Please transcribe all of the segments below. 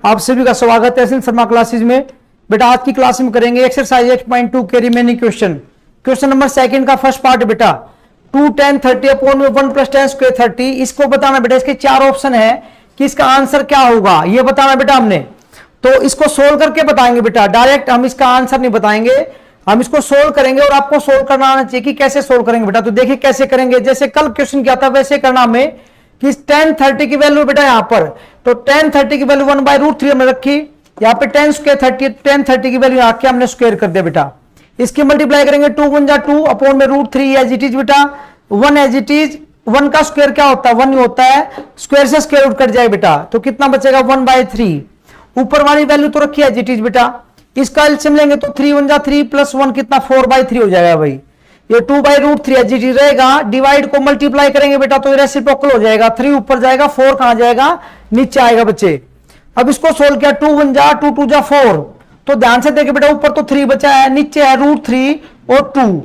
आप सभी का स्वागत है एसएन शर्मा क्लासेज में। बेटा आज की क्लास में करेंगे एक्सरसाइज 8.2 के रिमेनिंग क्वेश्चन नंबर सेकंड का फर्स्ट पार्ट बेटा 2 10 30 अपॉन में 1 प्लस 10 स्क्वायर 30। इसको बताना बेटा, इसके चार ऑप्शन है कि इसका आंसर क्या होगा ये बताना बेटा हमने। तो इसको सोल्व करके बताएंगे बेटा, डायरेक्ट हम इसका आंसर नहीं बताएंगे, हम इसको सोल्व करेंगे और आपको सोल्व करना आना चाहिए कि कैसे सोल्व करेंगे बेटा। तो देखिए कैसे करेंगे, जैसे कल क्वेश्चन किया था वैसे करना हमें कि 10 30 की वैल्यू बेटा यहाँ पर, तो 10 30 की वैल्यू 1/√3 हमने रखी, यहाँ पे 10 स्क्वायर 30, 10 30 की वैल्यू आके हमने स्क्वायर कर दिया बेटा। इसकी मल्टीप्लाई करेंगे 2 1 जा 2 अपॉन में √3 एज इट इज बेटा, 1 एज इट इज, 1 का स्क्वायर क्या होता है 1 ही होता है, स्क्वायर से स्क्वायर रूट कट जाए बेटा, तो कितना बचेगा 1/3। ऊपर वाली वैल्यू तो रखी है एज इट इज बेटा, इसका एलसीएम लेंगे तो 3 1 जा 3 प्लस 1 कितना 4/3 हो जाएगा भाई। ये 2/√3 एज इट इज रहेगा, डिवाइड को मल्टीप्लाई करेंगे बेटा तो रेसिप्रोकल हो जाएगा, 3 ऊपर जाएगा 4 कहां जाएगा नीचे आएगा बच्चे। अब इसको सोल्व किया 2 1 जा 2 2 जा 4, तो ध्यान से देखिए बेटा ऊपर तो 3 बचा है, नीचे है √3 और 2।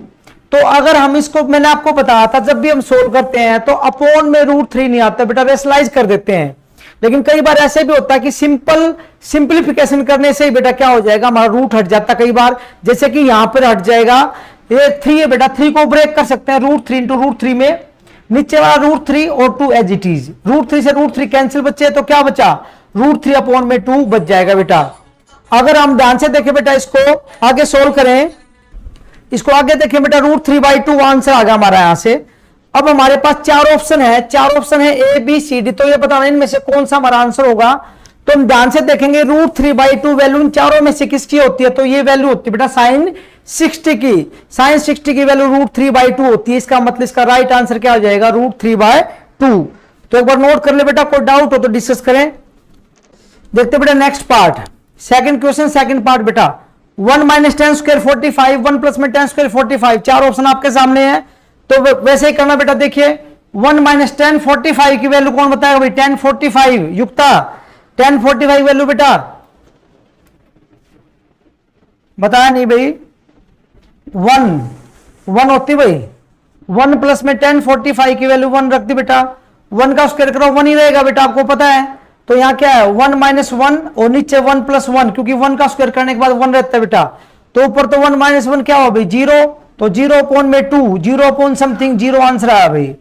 तो अगर हम इसको, मैंने आपको बताया था जब भी हम सोल्व करते हैं तो अपॉन में √3 नहीं आता बेटा, रेशनलाइज कर देते हैं। लेकिन कई बार ऐसे भी होता है कि सिंपलीफिकेशन करने से ही बेटा क्या हो जाएगा हमारा रूट हट जाता है कई बार, जैसे कि यहां पर हट जाएगा, ये 3 है बेटा, 3 को ब्रेक कर सकते हैं √3 इंटू √3 में, नीचे वाला √3 और 2 एज इट इज, √3 से √3 कैंसिल बचे तो क्या बचा √3 अपॉन में 2 बच जाएगा बेटा। अगर हम ध्यान से देखें बेटा, इसको आगे सोल्व करें, इसको आगे देखें बेटा, √3/2 आंसर आ गया हमारा यहां से। अब हमारे पास चार ऑप्शन है, चार ऑप्शन है ए बी सी डी, तो ये बताना इनमें से कौन सा हमारा आंसर होगा। तो हम ध्यान से देखेंगे √3/2 वैल्यू इन चारों में से किसकी होती है, तो ये वैल्यू होती है बेटा sin 60 की, sin 60 की वैल्यू √3/2 होती है, इसका मतलब इसका राइट आंसर क्या हो जाएगा √3/2। तो एक बार नोट कर ले बेटा, कोई डाउट हो तो डिस्कस करें। देखते बेटा next part, second question second part बेटा, 1 - 10 स्क्वायर 45, 1 प्लस में 10 स्क्वायर 45, चार ऑप्शन आपके सामने है, तो वैसे ही करना बेटा। देखिए 1 - 10 45 की वैल्यू कौन बताएगा भाई, 10 45 युक्ता, 10 45 वैल्यू बेटा बताया नहीं भाई, 1 होती भाई, 1 प्लस में 10 45 की वैल्यू 1 रख दी बेटा, 1 का स्क्वायर करो 1 ही रहेगा बेटा, आपको पता है। तो यहां क्या है 1 - 1 और नीचे 1 + 1, क्योंकि 1 का स्क्वायर करने के बाद 1 रहता है बेटा, तो ऊपर तो 1 - 1 क्या हो भाई 0, तो 0 अपॉन में 2, 0 अपॉन समथिंग 0 आंसर आया भाई।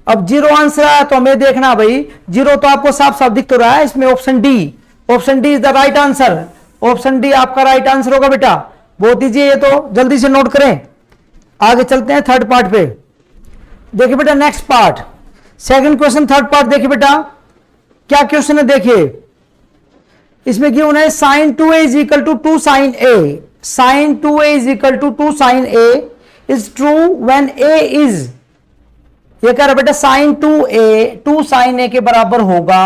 अब 0 आंसर आया तो हमें देखना भाई, 0 तो आपको साफ साफ दिख तो रहा है, इसमें option D is the right answer, option D आपका राइट आंसर होगा बेटा। बहुत दीजिए ये तो जल्दी से नोट करें, आगे चलते हैं थर्ड पार्ट पे। देखिए बेटा next part, second question third part देखिए बेटा क्या क्वेश्चन है। देखिए इसमें गिवन है sin 2a = 2 sin a, sin 2a = 2 sin a is true when a is, ये कह रहा बेटा sin 2a 2 sin a के बराबर होगा,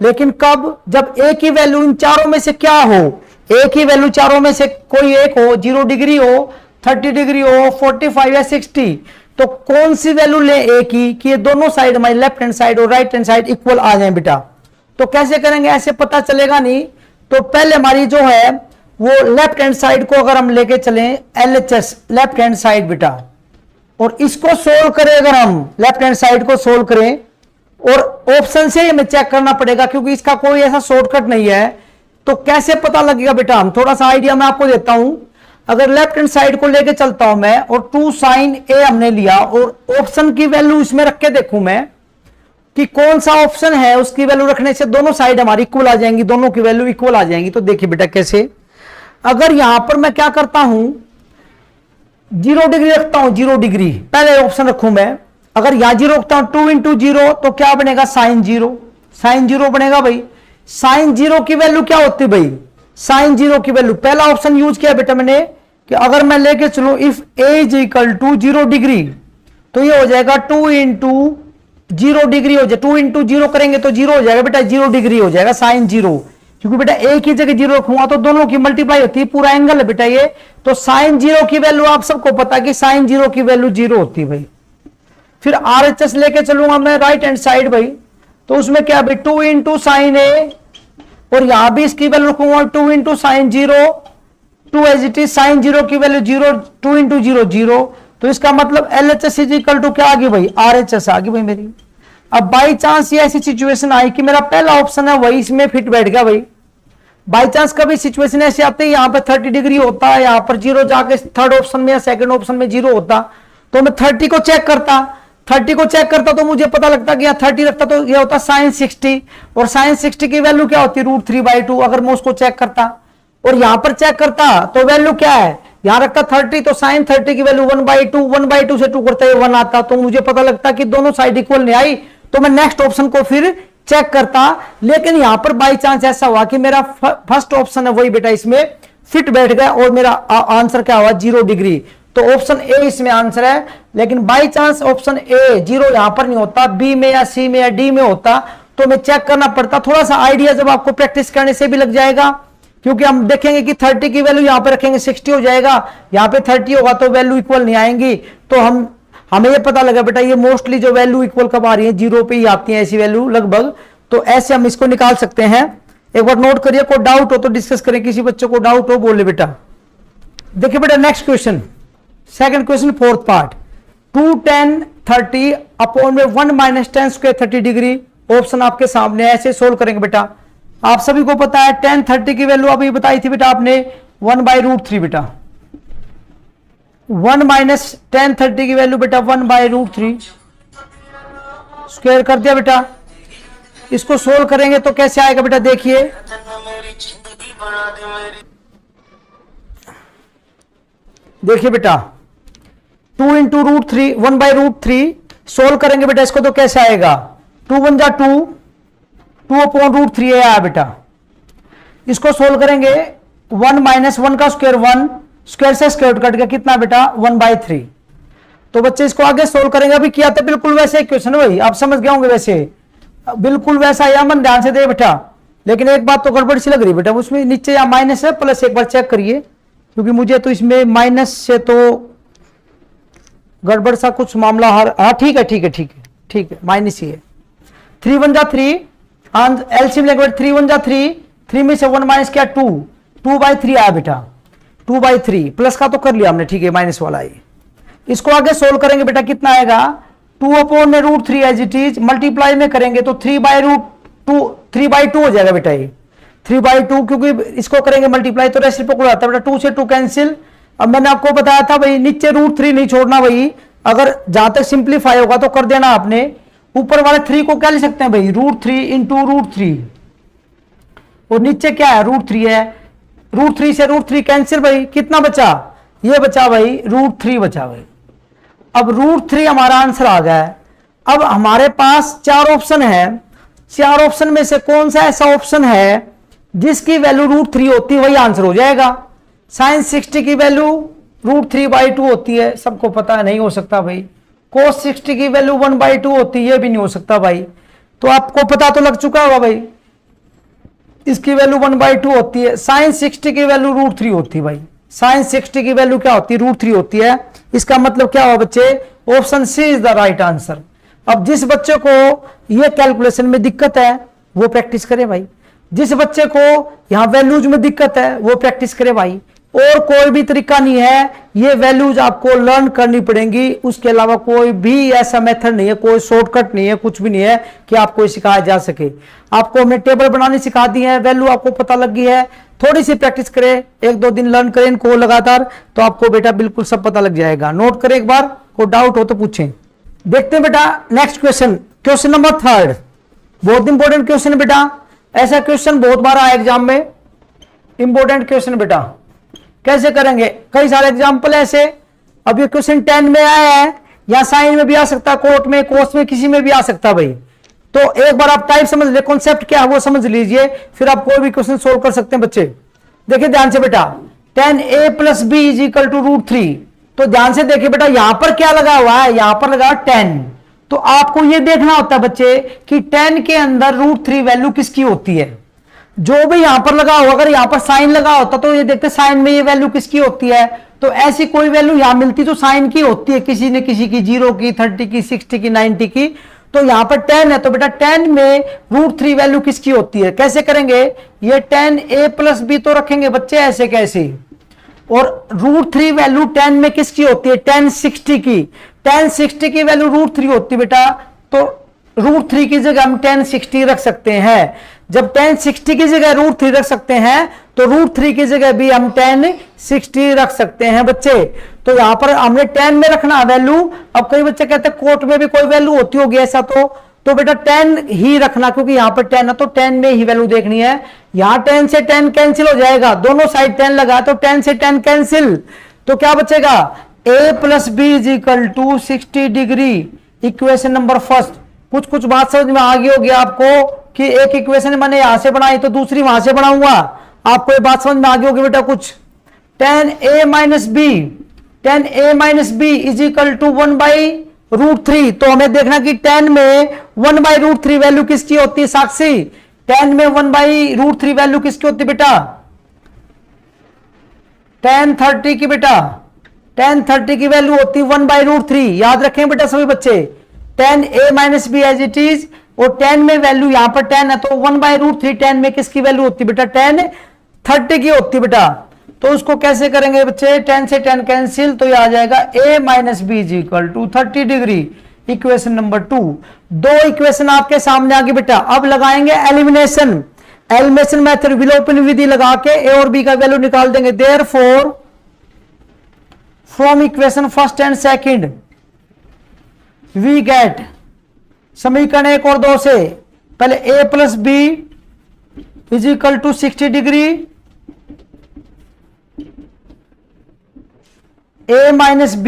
लेकिन कब, जब a की वैल्यू इन चारों में से क्या हो, a की वैल्यू चारों में से कोई एक हो, 0 डिग्री हो, 30 डिग्री हो, 45 या 60, तो कौन सी वैल्यू ले a की कि ये दोनों साइड हमारी लेफ्ट हैंड साइड और राइट हैंड साइड इक्वल आ जाए बेटा। तो कैसे करेंगे, ऐसे पता चलेगा नहीं। तो पहले हमारी जो है वो लेफ्ट हैंड साइड को अगर हम लेके चलें LHS लेफ्ट हैंड साइड बेटा, और इसको सोल्व करें, अगर हम लेफ्ट हैंड साइड को सोल्व करें और ऑप्शन से हमें चेक करना पड़ेगा क्योंकि इसका कोई ऐसा शॉर्टकट नहीं है, तो कैसे पता लगेगा बेटा, हम थोड़ा सा आइडिया मैं आपको देता हूं। अगर लेफ्ट हैंड साइड को लेके चलता हूं मैं और 2 sin a हमने लिया और ऑप्शन की वैल्यू इसमें रख के देखूं मैं कि कौन सा ऑप्शन है, उसकी वैल्यू रखने से दोनों साइड हमारी इक्वल आ जाएंगी, दोनों की वैल्यू इक्वल आ जाएंगी। तो देखिए बेटा कैसे, अगर यहां पर मैं क्या करता हूं 0 डिग्री रखता हूं, 0 डिग्री पहले ऑप्शन रखूं मैं, अगर यहां 0 रखता हूं 2 × 0 तो क्या बनेगा sin 0, sin 0 बनेगा भाई। sin 0 की वैल्यू क्या होती है भाई, sin 0 की वैल्यू पहला ऑप्शन यूज किया बेटा मैंने कि अगर मैं लेके चलूं इफ a = 0 डिग्री, तो ये हो जाएगा 2 × 0 डिग्री हो जाए, 2 × 0 करेंगे तो 0 हो जाएगा बेटा, 0 डिग्री हो जाएगा sin 0, क्योंकि बेटा एक ही जगह 0 रखूंगा तो दोनों की मल्टीप्लाई होती है, पूरा एंगल है बेटा ये। तो sin 0 की वैल्यू आप सबको पता है कि sin 0 की वैल्यू 0 होती है भाई। फिर RHS लेके चलूंगा मैं राइट हैंड साइड भाई, तो उसमें क्या भाई 2 × sin a, और यहां भी इसकी वैल्यू रखूंगा 2 × sin 0, 2 as it is, sin 0 की वैल्यू 0, 2 × 0 0, तो इसका मतलब LHS = क्या आ गई भाई RHS आ गई भाई मेरी। अब बाई चांस ये ऐसी सिचुएशन आई कि मेरा पहला ऑप्शन है वही इसमें फिट बैठ गया भाई, बाई चांस कभी सिचुएशन ऐसी आती है यहाँ पे 30 डिग्री होता है, यहाँ पर 0 जाके थर्ड ऑप्शन में या सेकंड ऑप्शन में 0 होता, तो मैं 30 को चेक करता, 30 को चेक करता तो मुझे पता लगता कि यहाँ 30 रखता तो ये होता sin 60, और sin 60 की वैल्यू क्या होती है √3/2 अगर मैं उसको चेक करता, और यहां पर चेक करता तो वैल्यू क्या है, यहां रखता 30 तो sin 30 की वैल्यू 1/2 से 2 करता है 1 आता, तो मुझे पता लगता कि दोनों साइड इक्वल नहीं आई, तो मैं नेक्स्ट ऑप्शन को फिर चेक करता। लेकिन यहां पर बाई चांस ऐसा हुआ कि मेरा फर्स्ट ऑप्शन है वही बेटा इसमें फिट बैठ गया और मेरा आंसर क्या हुआ 0 डिग्री, तो ऑप्शन ए इसमें आंसर है। लेकिन बाई चांस ऑप्शन ए 0 यहां पर नहीं होता, बी में या सी में या डी में होता, तो मैं चेक करना पड़ता। थोड़ा सा आइडिया जब आपको प्रैक्टिस करने से भी लग जाएगा, क्योंकि हम देखेंगे कि 30 की वैल्यू यहां पे रखेंगे 60 हो जाएगा, यहां पे 30 होगा तो वैल्यू इक्वल नहीं आएंगी, तो हमें ये पता लगा बेटा ये मोस्टली जो वैल्यू इक्वल कब आ रही है 0 पे ही आती है ऐसी वैल्यू लगभग, तो ऐसे हम इसको निकाल सकते हैं। एक बार नोट करिए, कोई डाउट हो तो डिस्कस करें, किसी बच्चे को डाउट हो बोले बेटा। देखिए बेटा next question, second question fourth part, 2 tan 30 upon में 1 - tan स्क्वायर 30 डिग्री, ऑप्शन आपके सामने ऐसे सोल्व करेंगे बेटा। आप सभी को पता है tan 30 की वैल्यू अभी बताई थी बेटा आपने 1/√3 बेटा, 1 - tan 30 की वैल्यू बेटा 1/√3 स्क्वायर कर दिया बेटा। इसको सोल्व करेंगे तो कैसे आएगा बेटा, देखिए देखिए बेटा 2 × √3 1/√3 सोल्व करेंगे बेटा इसको तो कैसे आएगा, 2 × 1 = 2, 2/√3 आया बेटा। इसको सोल्व करेंगे 1 - 1 का स्क्वायर 1, स्क्वायर से स्क्वायर कट गया कितना बेटा 1/3। तो बच्चे इसको आगे सोल्व करेंगे, अभी किया था बिल्कुल वैसे क्वेश्चन वही आप समझ गए होंगे, वैसे बिल्कुल वैसा या मन ध्यान से दे बेटा। लेकिन एक बात तो गड़बड़ सी लग रही बेटा, उसमें नीचे या माइनस है प्लस, एक बार चेक करिए क्योंकि मुझे तो इसमें माइनस से तो गड़बड़ सा कुछ मामला हाँ ठीक है ठीक है ठीक है ठीक है, माइनस ही है। 3 × 1 = 3, एलसीएम लेंगे 3 × 1 = 3, 3 में से 1 माइनस क्या 2, 2/3 आया बेटा, 2/3 प्लस का तो कर लिया हमने, ठीक है माइनस वाला है। इसको आगे सोल्व करेंगे बेटा कितना आएगा 2/√3 एज इट इज, मल्टीप्लाई में करेंगे तो 3/2 हो जाएगा बेटा, ये 3/2 क्योंकि इसको करेंगे मल्टीप्लाई तो रेसिप्रोकल आता है बेटा, 2 से 2 कैंसिल। अब मैंने आपको बताया था भाई नीचे √3 नहीं छोड़ना भाई, अगर जहां तक सिंप्लीफाई होगा तो कर देना आपने, ऊपर वाले 3 को क्या लिख सकते हैं भाई √3 × √3, और नीचे क्या है √3 है, √3 से √3 कैंसिल भाई, कितना बचा ये बचा भाई √3 बचा भाई। अब √3 हमारा आंसर आ गया है। अब हमारे पास 4 ऑप्शन है, 4 ऑप्शन में से कौन सा ऐसा ऑप्शन है जिसकी वैल्यू √3 होती है, वही आंसर हो जाएगा। sin 60 की वैल्यू √3/2 होती है, सबको पता है नहीं हो सकता भाई। cos 60 की वैल्यू 1/2 होती है, ये भी नहीं हो सकता भाई। तो आपको पता तो लग चुका होगा भाई, इसकी वैल्यू 1/2 होती है। sin 60 की वैल्यू √3 होती है भाई, sin 60 की वैल्यू क्या होती है √3 होती है। इसका मतलब क्या हुआ बच्चे, option C is the right answer. अब जिस बच्चे को ये कैलकुलेशन में दिक्कत है वो प्रैक्टिस करे भाई, जिस बच्चे को यहां वैल्यूज में दिक्कत है वो प्रैक्टिस करे भाई, और कोई भी तरीका नहीं है, ये वैल्यूज आपको लर्न करनी पड़ेंगी, उसके अलावा कोई भी ऐसा मेथड नहीं है, कोई शॉर्टकट नहीं है, कुछ भी नहीं है कि आपको सिखाया जा सके। आपको हमने टेबल बनानी सिखा दी है, वैल्यू आपको पता लग गई है, थोड़ी सी प्रैक्टिस करें, 1-2 दिन लर्न करें इनको लगातार, तो आपको बेटा बिल्कुल सब पता लग जाएगा। नोट करें एक बार, कोई डाउट हो तो पूछें। देखते हैं बेटा नेक्स्ट क्वेश्चन, क्वेश्चन नंबर 3, बहुत इंपॉर्टेंट क्वेश्चन है बेटा। ऐसा क्वेश्चन बहुत बार आया एग्जाम में, इंपॉर्टेंट क्वेश्चन बेटा। कैसे करेंगे, कई सारे एग्जाम्पल ऐसे। अब ये क्वेश्चन 10 में आया है, या साइन में भी आ सकता है, कोर्ट में, कोर्स में, किसी में भी आ सकता है भाई। तो एक बार आप टाइप समझ ले, कॉन्सेप्ट क्या है वो समझ लीजिए, फिर आप कोई भी क्वेश्चन सोल्व कर सकते हैं बच्चे। देखिए ध्यान से बेटा, 10a + b = √3, तो ध्यान से देखिए बेटा यहां पर क्या लगा हुआ है, यहां पर लगा 10, तो आपको ये देखना होता है बच्चे कि 10 के अंदर √3 वैल्यू किसकी होती है। जो भी यहां पर लगा हो, अगर यहां पर साइन लगा होता तो ये देखते साइन में ये वैल्यू किसकी होती है, तो ऐसी कोई वैल्यू यहां मिलती तो साइन की होती है, किसी ने किसी की 0 की, 30 की, 60 की, 90 की। तो यहां पर 10 है, तो बेटा 10 में √3 वैल्यू किसकी होती है। कैसे करेंगे, ये 10a + b तो रखेंगे बच्चे ऐसे कैसे, और √3 वैल्यू 10 में किसकी होती है, 10 60 की, 10 60 की वैल्यू √3 होती है बेटा। तो √3 की जगह हम tan 60 रख सकते हैं। जब tan 60 की जगह √3 रख सकते हैं तो √3 की जगह भी हम tan 60 रख सकते हैं बच्चे। तो यहां पर हमने tan में रखना वैल्यू। अब कई बच्चे कहते हैं कोट में भी कोई वैल्यू होती होगी ऐसा, तो बेटा tan ही रखना, क्योंकि यहां पर tan है तो tan में ही वैल्यू देखनी है। यहां tan से tan कैंसिल हो जाएगा, दोनों साइड tan लगा तो tan से tan कैंसिल, तो क्या बचेगा a + b = 60 degree. Equation number first. कुछ कुछ बात समझ में आ गई होगी आपको कि एक इक्वेशन मैंने यहां से बनाई तो दूसरी वहां से बनाऊंगा। आपको ये बात समझ में आ गई होगी बेटा कुछ। tan a - b = 1/√3। तो हमें देखना कि tan में 1/√3 वैल्यू किसकी होती है साक्षी? tan में 1/√3 वैल्यू किसकी होती है बेटा? tan 30 की बेटा, tan 30 की वैल्यू होती है 1/√3। याद रखें बेटा सभी बच्चे, tan a - b as it is, और tan में वैल्यू यहां पर tan है तो 1/√3 tan में किसकी वैल्यू होती है बेटा? tan 30 की होती है बेटा। तो उसको कैसे करेंगे बच्चे? tan से tan कैंसिल, तो यह आ जाएगा a - b = 30 degree. Equation number 2। दो इक्वेशन आपके सामने आ गई बेटा। अब लगाएंगे एलिमिनेशन। एलिमिनेशन मेथड, विलोपन विधि लगा के a और b का वैल्यू निकाल देंगे। Therefore from equation first and second we get, समीकरण 1 और 2 से पहले a + b = 60 degree, a - b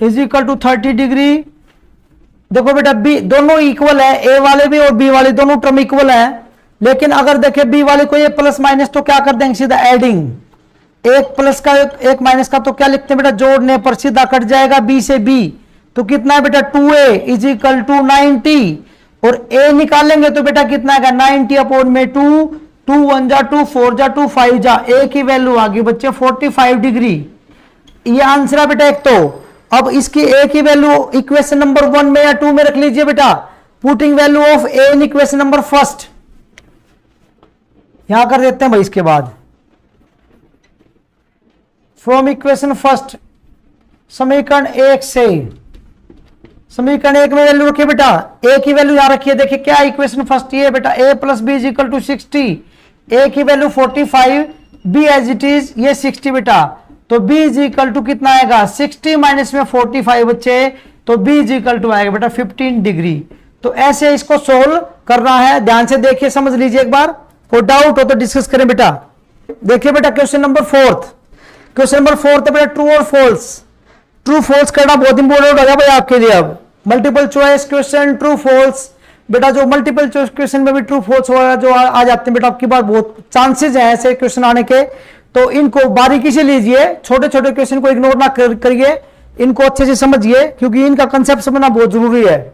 = 30 degree. देखो बेटा b दोनों इक्वल है, a वाले भी और b वाले दोनों टर्म इक्वल है। लेकिन अगर देखें b वाले को ये प्लस माइनस तो क्या कर देंगे? सीधा एडिंग। एक प्लस का एक माइनस का तो क्या लिखते हैं बेटा? जोड़ने पर सीधा कट जाएगा b से b। तो कितना है बेटा? 2a = 90, और a निकालेंगे तो बेटा कितना आएगा? 90/2। 2 1 जा 2, 4 जा 2, 5 जा, a की वैल्यू आ गई बच्चे 45 डिग्री। ये आंसर है बेटा एक। तो अब इसकी a की वैल्यू इक्वेशन नंबर 1 में या 2 में रख लीजिए बेटा। Putting value of a in equation number first यहां कर देते हैं भाई। इसके बाद फ्रॉम इक्वेशन फर्स्ट, समीकरण 1 से, समीकरण 1 में वैल्यू रखिए बेटा। a की वैल्यू यहां रखिए। देखिए क्या इक्वेशन फर्स्ट ये बेटा, a + b = 60, a की value 45, b as it is ये 60 बेटा। तो b = कितना आएगा? 60 - में 45 बच्चे, तो b = आएगा बेटा 15 डिग्री। तो ऐसे इसको सोल्व करना है। ध्यान से देखिए, समझ लीजिए एक बार। कोई डाउट हो तो डिस्कस करें बेटा। देखिए बेटा क्वेश्चन नंबर 4। क्वेश्चन नंबर 4 है बेटा ट्रू और फॉल्स। ट्रू फॉल्स करना बहुत इंपॉर्टेंट होगा भाई आपके लिए। अब multiple choice question true false बेटा, जो मल्टीपल चॉइस क्वेश्चन में भी ट्रू फॉल्स वगैरह जो आ जाते हैं बेटा, आपकी बार बहुत चांसेस है ऐसे क्वेश्चन आने के। तो इनको बारीकी से लीजिए, छोटे छोटे क्वेश्चन को इग्नोर ना करिए, इनको अच्छे से समझिए, क्योंकि इनका कंसेप्ट समझना बहुत जरूरी है।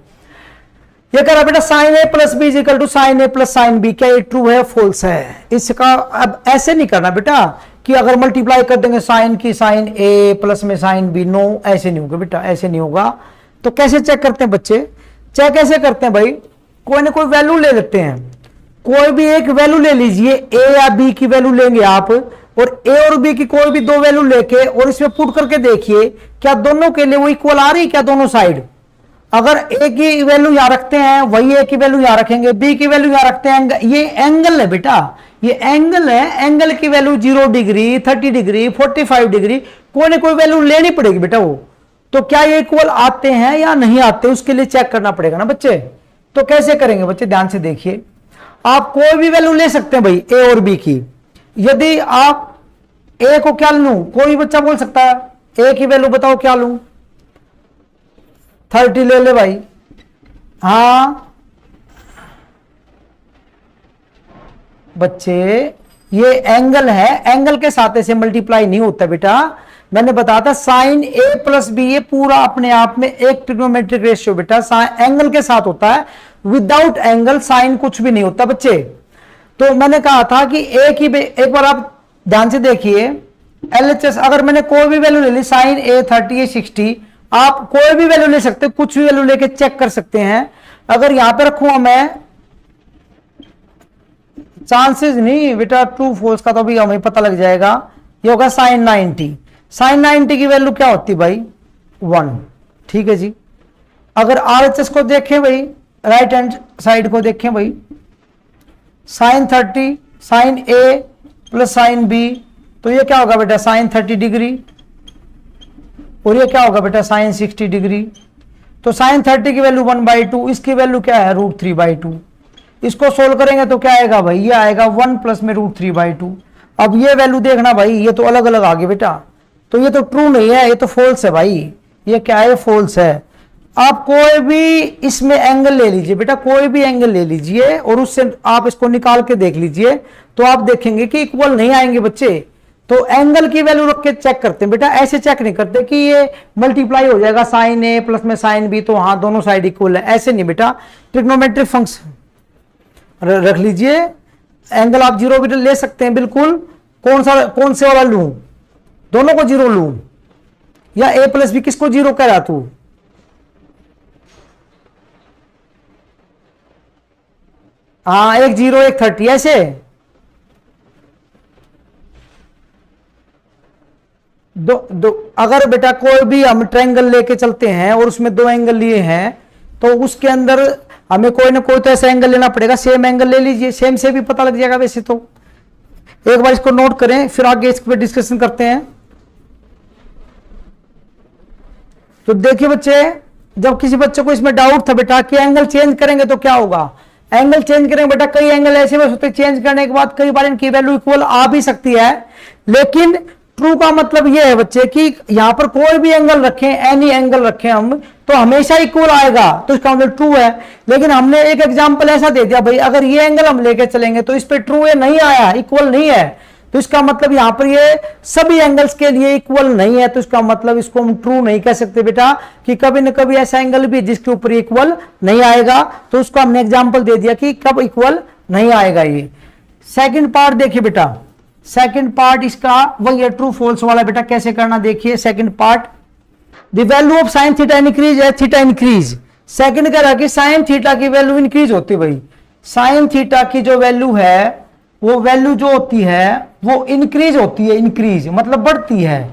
ये कह रहा बेटा sin a + b = sin a + sin b, क्या ये ट्रू है फॉल्स है? इसका अब ऐसे नहीं करना बेटा कि अगर मल्टीप्लाई कर देंगे साइन की sin a प्लस में sin b, नो ऐसे नहीं होगा बेटा, ऐसे नहीं होगा। तो कैसे चेक करते हैं बच्चे? चेक कैसे करते हैं भाई? कोई ना कोई वैल्यू ले लेते हैं, कोई भी एक वैल्यू ले लीजिए, a या b की वैल्यू लेंगे आप, और a और b की कोई भी दो वैल्यू लेके और इसमें पुट करके देखिए क्या दोनों के लिए वो इक्वल आ रही है क्या दोनों साइड। अगर a की वैल्यू यहां रखते हैं, वही a की वैल्यू यहां रखेंगे, b की वैल्यू यहां रखते हैं, ये एंगल है बेटा, ये एंगल है, एंगल की वैल्यू 0 डिग्री, 30 डिग्री, 45 डिग्री, कोई ना कोई वैल्यू लेनी पड़ेगी बेटा वो। तो क्या ये इक्वल आते हैं या नहीं आते, उसके लिए चेक करना पड़ेगा ना बच्चे। तो कैसे करेंगे बच्चे? ध्यान से देखिए, आप कोई भी वैल्यू ले सकते हैं भाई a और b की। यदि आप a को क्या लूं, कोई बच्चा बोल सकता है a की वैल्यू बताओ क्या लूं? 30 ले ले भाई। हाँ बच्चे, ये एंगल है, एंगल के साथ ऐसे मल्टीप्लाई नहीं होता बेटा। मैंने बताया था sin a + b, ये पूरा अपने आप में एक ट्रिग्नोमेट्रिक रेशियो बेटा, एंगल के साथ होता है, विदाउट एंगल साइन कुछ भी नहीं होता बच्चे। तो मैंने कहा था कि a की एक बार आप ध्यान से देखिए, LHS अगर मैंने कोई भी वैल्यू ले ली, sin a 30 a 60, आप कोई भी वैल्यू ले सकते, कुछ भी वैल्यू लेके चेक कर सकते हैं। अगर यहां पे रखूंगा मैं, चांसेस नहीं बेटा ट्रू फॉल्स का तो अभी हमें पता लग जाएगा। ये होगा sin 90, sin 90 की वैल्यू क्या होती भाई? 1। ठीक है जी। अगर RHS को देखें भाई, राइट हैंड साइड को देखें भाई, sine 30 sine A plus sine B, तो ये क्या होगा बेटा साइन 30 डिग्री, और ये क्या होगा बेटा साइन 60 डिग्री। तो साइन 30 की वैल्यू 1/2, इसकी वैल्यू क्या है √3/2। इसको सोल्व करेंगे तो क्या आएगा भाई, ये आएगा 1 प्लस में √3/2। अब ये वैल्यू देखना भाई, ये तो अलग अलग आ गई बेटा, तो ये तो ट्रू नहीं है, ये तो फॉल्स है भाई, ये क्या है फॉल्स है। आप कोई भी इसमें एंगल ले लीजिए बेटा, कोई भी एंगल ले लीजिए और उससे आप इसको निकाल के देख लीजिए, तो आप देखेंगे कि इक्वल नहीं आएंगे बच्चे। तो एंगल की वैल्यू रख के चेक करते हैं बेटा, ऐसे चेक नहीं करते कि ये मल्टीप्लाई हो जाएगा साइन A प्लस में साइन B, तो हाँ दोनों साइड इक्वल है, ऐसे नहीं बेटा। ट्रिग्नोमेट्रिक फंक्शन रख लीजिए, एंगल आप 0 भी ले सकते हैं बिल्कुल। कौन से वाला लूं, दोनों को 0 लूं या A प्लस B, किसको 0 कह रहा तू? हाँ एक 0 एक 30 ऐसे। दो अगर बेटा कोई भी हम ट्रायंगल लेके चलते हैं और उसमें 2 एंगल लिए हैं, तो उसके अंदर हमें कोई ना कोई तो ऐसा एंगल लेना पड़ेगा। सेम एंगल ले लीजिए, सेम से भी पता लग जाएगा वैसे तो। एक बार इसको नोट करें, फिर आगे इस पर डिस्कशन करते हैं। तो देखिए बच्चे, जब किसी बच्चे को इसमें डाउट था बेटा कि एंगल चेंज करेंगे तो क्या होगा, एंगल चेंज करेंगे बेटा, कई एंगल ऐसे बस होते, चेंज करने के बाद कई बार इनकी वैल्यू इक्वल आ भी सकती है, लेकिन ट्रू का मतलब यह है बच्चे कि यहां पर कोई भी एंगल रखें, एनी एंगल रखें हम, तो हमेशा इक्वल आएगा, तो इसका मतलब ट्रू है। लेकिन हमने एक एग्जांपल ऐसा दे दिया भाई, अगर ये एंगल हम लेके चलेंगे तो इस पे ट्रू है, नहीं आया, इक्वल नहीं है, तो इसका मतलब यहां पर ये सभी एंगल्स के लिए इक्वल नहीं है, तो इसका मतलब इसको हम ट्रू नहीं कह सकते बेटा, कि कभी न कभी ऐसा एंगल भी जिसके ऊपर इक्वल नहीं आएगा, तो उसको हमने एग्जाम्पल दे दिया कि कब इक्वल नहीं आएगा। ये सेकेंड पार्ट देखिए बेटा, सेकंड पार्ट इसका वही है ट्रू फॉल्स वाला बेटा, कैसे करना देखिए। Second part, the value of sine theta increase है, थीटा इंक्रीज। सेकंड कह रहा कि साइन थीटा की वैल्यू इंक्रीज होती है भाई, साइन थीटा की जो वैल्यू है वो वैल्यू जो होती है वो इंक्रीज होती है, इंक्रीज मतलब बढ़ती है।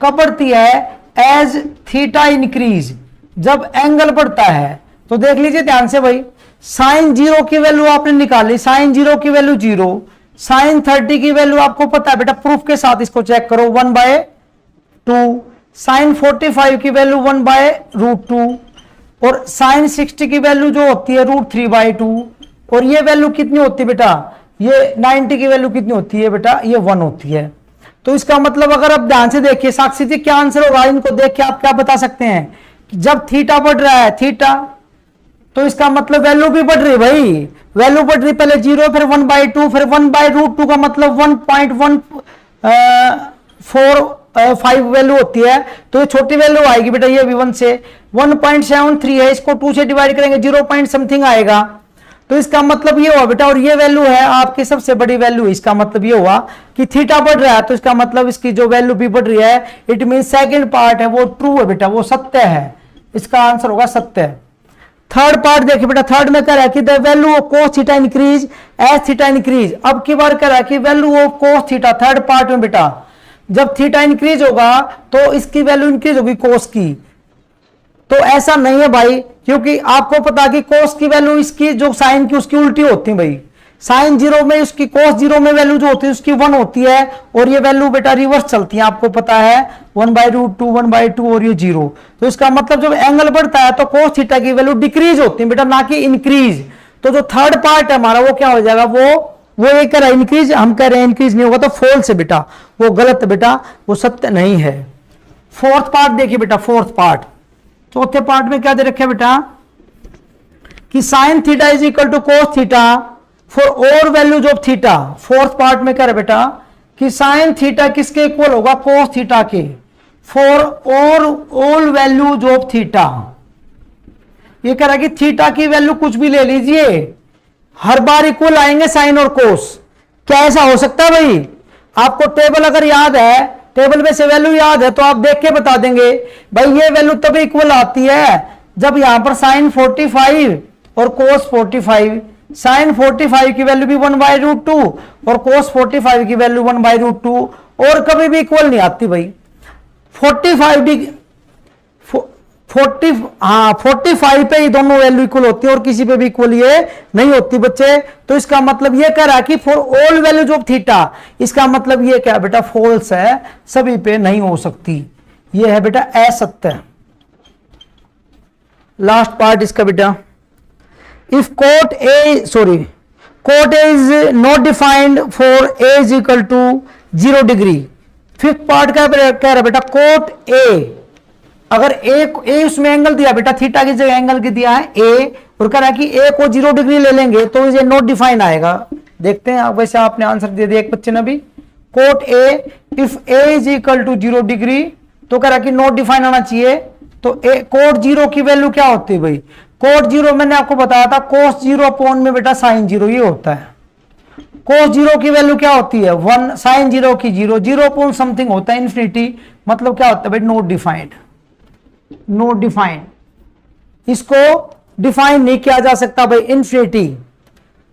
कब बढ़ती है? एज थीटा इंक्रीज, जब एंगल बढ़ता है। तो देख लीजिए ध्यान से भाई, साइन 0 की वैल्यू आपने निकाली, साइन 0 की वैल्यू 0, साइन 30 की वैल्यू आपको पता है बेटा, प्रूफ के साथ इसको चेक करो 1/2, साइन 45 की वैल्यू 1/√2, और साइन 60 की वैल्यू जो होती है √3/2, और ये वैल्यू कितनी होती है बेटा, ये 90 की वैल्यू कितनी होती है बेटा, ये 1 होती है। तो इसका मतलब अगर आप ध्यान से देखिए, साक्षी जी क्या आंसर होगा, इनको देख के आप क्या बता सकते हैं कि जब थीटा बढ़ रहा है, थीटा, तो इसका मतलब वैल्यू भी बढ़ रही भाई, वैल्यू बढ़ रही, पहले 0 फिर 1/2 फिर 1/√2 का मतलब 1.145 वैल्यू होती है, तो ये छोटी वैल्यू आएगी बेटा, ये भी 1 से 1.73 है, इसको 2 से डिवाइड करेंगे 0 पॉइंट समथिंग आएगा, तो इसका मतलब ये हुआ बेटा, और ये वैल्यू है आपकी सबसे बड़ी वैल्यू, इसका मतलब ये हुआ कि थीटा बढ़ रहा है, तो इसका मतलब इसकी जो वैल्यू भी बढ़ रही है, इट मीन सेकंड पार्ट है वो ट्रू है बेटा, वो सत्य है, इसका आंसर होगा सत्य। थर्ड पार्ट देखिए बेटा, थर्ड में कह रहा है कि the value of cos theta increase as theta increase. अब की बार कह रहा है कि value of cos theta, third part में बेटा जब थीटा इंक्रीज होगा तो इसकी वैल्यू इंक्रीज होगी कोस की, तो ऐसा नहीं है भाई, क्योंकि आपको पता कि कोस की वैल्यू इसकी जो साइन की उसकी उल्टी होती है भाई, साइन 0 में उसकी कोस 0 में वैल्यू जो होती है उसकी 1 होती है, और ये वैल्यू बेटा रिवर्स चलती है, आपको पता है 1/√2 1/2 और ये 0, तो इसका मतलब जब एंगल बढ़ता है तो कोस थीटा की वैल्यू डिक्रीज होती है बेटा, ना कि इंक्रीज। तो जो थर्ड पार्ट है हमारा वो क्या हो जाएगा, वो एक कह रहा है इंक्रीज, हम कह रहे हैं इंक्रीज नहीं होगा, तो फॉल्स है बेटा, वो गलत है बेटा, वो सत्य नहीं है। फोर्थ पार्ट देखिए बेटा, फोर्थ पार्ट, चौथे पार्ट में क्या दे रखे बेटा कि sine theta is equal to cos theta for all values of theta. Fourth part में क्या है बेटा कि साइन थीटा किसके इक्वल होगा, कोस थीटा के, for all values of theta. ये कह रहा है कि थीटा की वैल्यू कुछ भी ले लीजिए, हर बार इक्वल आएंगे साइन और कोस। क्या ऐसा हो सकता है भाई? आपको टेबल अगर याद है, टेबल में से वैल्यू याद है तो आप देख के बता देंगे भाई ये वैल्यू तभी इक्वल आती है जब यहां पर साइन 45 और कोस 45, साइन 45 की वैल्यू भी 1/√2 और कोस 45 की वैल्यू 1/√2, और कभी भी इक्वल नहीं आती भाई। 45 45 पे ही दोनों वैल्यू इक्वल होती है और किसी पे भी इक्वल ये नहीं होती बच्चे। तो इसका मतलब ये कह रहा है कि for all values of theta, इसका मतलब ये क्या बेटा, फॉल्स है, सभी पे नहीं हो सकती, ये है बेटा असत्य। लास्ट पार्ट इसका बेटा, if cot A is not defined for A is equal to 0 degree. Fifth part क्या कह रहा बेटा, कोट ए, अगर ए उसमें एंगल दिया बेटा, थीटा की जगह एंगल की दिया है ए, और कह रहा है कि ए को 0 डिग्री ले लेंगे तो ये नॉट डिफाइन आएगा। देखते हैं, वैसे आपने आंसर दे दिया एक बच्चे ने भी, cot A if A is equal to 0 degree, तो कह रहा कि नॉट डिफाइन आना चाहिए। तो कोट 0 की वैल्यू क्या होती है भाई, कोट 0 मैंने आपको बताया था कोस 0 अपॉन में बेटा साइन 0 ये होता है। कोस 0 की वैल्यू क्या होती है 1, साइन 0 की 0, 0 अपॉन समथिंग होता है इन्फिनिटी, मतलब क्या होता है भाई, नॉट डिफाइंड। नॉट डिफाइंड, इसको डिफाइन नहीं किया जा सकता भाई, इन्फिनिटी।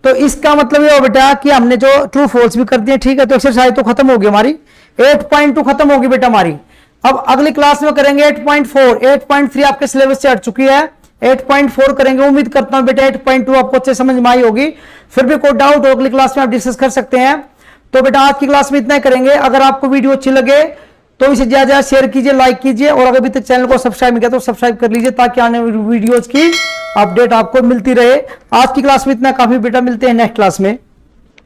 तो इसका मतलब ये हो बेटा कि हमने जो ट्रू फॉल्स भी कर दिए, ठीक है। तो एक्सरसाइज तो खत्म होगी हमारी, 8.2 खत्म होगी बेटा हमारी। अब अगली क्लास में करेंगे 8.4, 8.3 आपके सिलेबस से हट चुकी है, 8.4 करेंगे। उम्मीद करता हूं बेटा 8.2 आपको अच्छे समझ में आई होगी। फिर भी कोई डाउट हो अगली क्लास में आप डिस्कस कर सकते हैं। तो बेटा आज की क्लास में इतना ही करेंगे। अगर आपको वीडियो अच्छी लगे तो इसे ज्यादा ज्यादा शेयर कीजिए, लाइक कीजिए, और अगर अभी तक चैनल को सब्सक्राइब नहीं किया तो सब्सक्राइब कर लीजिए, ताकि आने वाली वीडियोज की अपडेट आपको मिलती रहे। आज की क्लास में इतना काफी बेटा, मिलते हैं नेक्स्ट क्लास में।